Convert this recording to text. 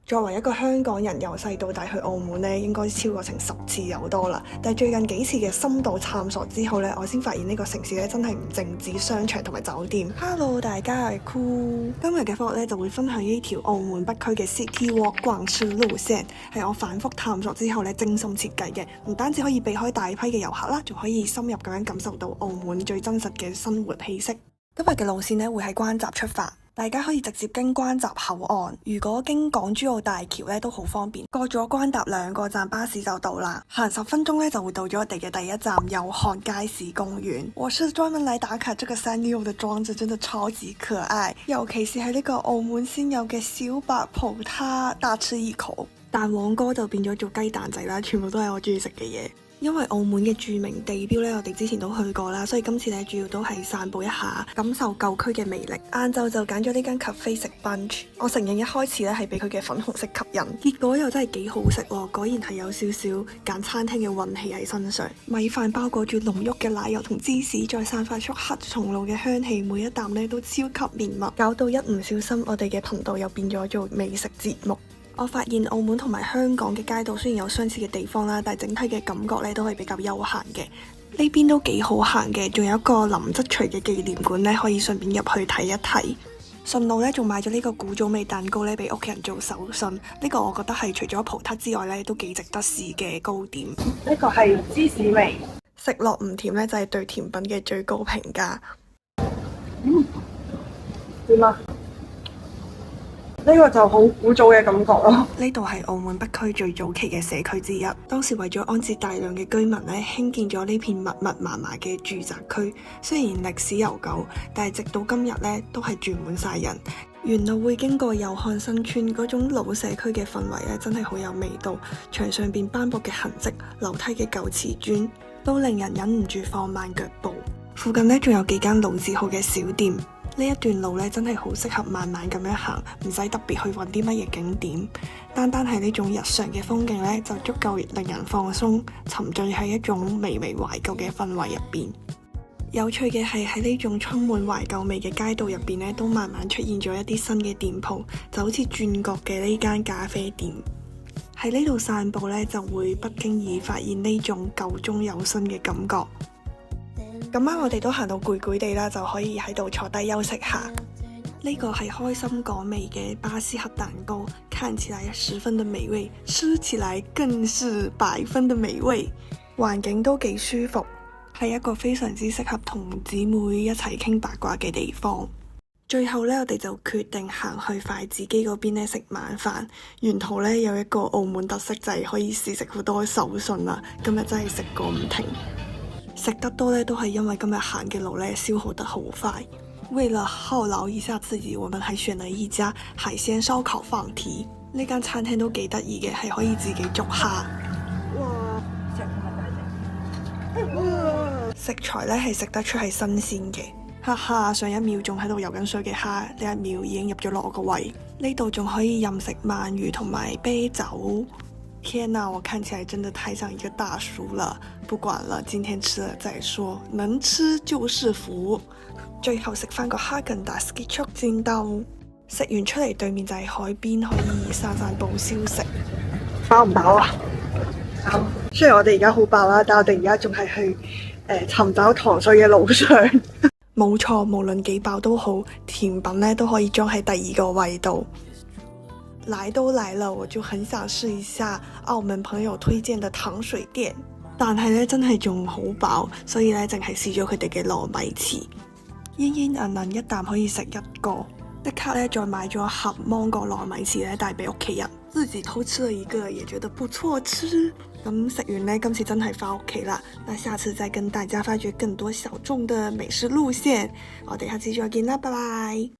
作為一個香港人，由細到大去澳門呢，應該超過成10次有多啦。但係最近幾次嘅深度探索之後呢，我先發現呢個城市咧真係唔淨止商場同埋酒店。Hello， 大家係酷。今日嘅課咧就會分享呢條澳門北區嘅 City Walk 逛書路線，係我反覆探索之後咧精心設計嘅，唔單止可以避開大批嘅遊客啦，仲可以深入咁樣感受到澳門最真實嘅生活氣息。今日嘅路線咧會喺關閘出發。大家可以直接經關閘口岸，如果經港珠澳大橋咧都好方便，過咗關閘2個站巴士就到啦，行10分鐘咧就會到咗我哋嘅第一站祐漢街市公園。我是專門來打卡這個316的裝置，真的超級可愛，尤其是喺呢個澳門先有嘅小白葡撻，大吃一口。蛋黃哥就變咗做雞蛋仔啦，全部都係我中意食嘅嘢。因為澳門嘅著名地標呢，我哋之前都去過啦，所以今次呢主要都係散步一下，感受舊區嘅魅力。晏晝就揀咗呢間 cafe 食 lunch，我承認一開始呢係俾佢嘅粉紅色吸引，結果又真係幾好食喎，果然係有少少揀餐廳嘅運氣喺身上。米飯包裹住濃郁嘅奶油同芝士，再散發出黑松露嘅香氣，每一啖呢都超級綿密，搞到一唔小心我哋嘅頻道又變咗做美食節目。我發現澳門同埋香港嘅街道雖然有相似嘅地方啦，但係整體嘅感覺咧都係比較悠閒嘅。呢邊都幾好行嘅，仲有一個林則徐嘅紀念館咧，可以順便入去睇一睇。順路咧仲買咗呢個古早味蛋糕咧，俾屋企人做手信。呢個我覺得係除咗葡撻之外咧，都幾值得試嘅糕點。呢個係芝士味，食落唔甜咧就係對甜品嘅最高評價。點啊？呢個就好古早嘅感覺咯。呢度係澳門北區最早期嘅社區之一，當時為咗安置大量嘅居民咧，興建咗呢片密密麻麻嘅住宅區。雖然歷史悠久，但係直到今日咧都係住滿晒人。沿路會經過祐漢新村，嗰種老社區嘅氛圍咧，真係好有味道。牆上邊斑駁嘅痕跡，樓梯嘅舊瓷磚，都令人忍唔住放慢腳步。附近咧仲有幾間老字號嘅小店。呢一段路咧真係好適合慢慢咁樣行，唔使特別去揾啲乜嘢景點，單單係呢種日常嘅風景咧就足夠令人放鬆，沉醉喺一種微微懷舊嘅氛圍入邊。有趣嘅係喺呢種充滿懷舊味嘅街道入邊咧，都慢慢出現咗一啲新嘅店鋪，就好似轉角嘅呢間咖啡店。喺呢度散步咧，就會不經意發現呢種舊中有新嘅感覺。咁啱我哋都行到攰攰地啦，就可以喺度坐低休息下。呢個係開心果味嘅巴斯克蛋糕，看起來10分的美味，吃起來更是100分的美味。環境都幾舒服，係一個非常之適合同姊妹一齊傾八卦嘅地方。最後呢，我哋就決定行去筷子基嗰邊呢食晚飯。沿途呢，有一個澳門特色就係可以試食好多手信啦，今日真係食個唔停。食得多咧，都係因為今日行嘅路咧消耗得好快。為了犒勞一下自己，我們還選了一家海鮮燒烤放題。呢間餐廳都幾得意嘅，係可以自己捉蝦。食材咧係食得出係新鮮嘅，哈哈！上一秒仲喺度游緊水嘅蝦，呢一秒已經入咗落我個胃。呢度仲可以任食鰻魚同埋啤酒。天哪，我看起來真的太像一個大叔了。不管了，今天吃了再說，能吃就是福。最後食翻個哈根達斯結束戰鬥，食完出嚟對面就係海邊，可以散散步消食。飽唔飽啊？飽。雖然我哋而家好飽啦，但我哋而家仲係去尋找糖水嘅路上。冇錯，無論幾飽都好，甜品咧都可以裝喺第2個位度。來都來了，我就很想試一下澳門朋友推薦的糖水店，但係咧真係仲好飽，所以咧淨係試咗佢哋嘅糯米糍，煙煙韌韌一啖可以食1個，即刻咧再買咗盒芒果糯米糍咧帶俾屋企人，自己偷吃了一個，也覺得不錯吃。咁食完呢，今次真係返屋企啦，那下次再跟大家發掘更多小眾的美食路線，我哋下次再見啦，拜拜。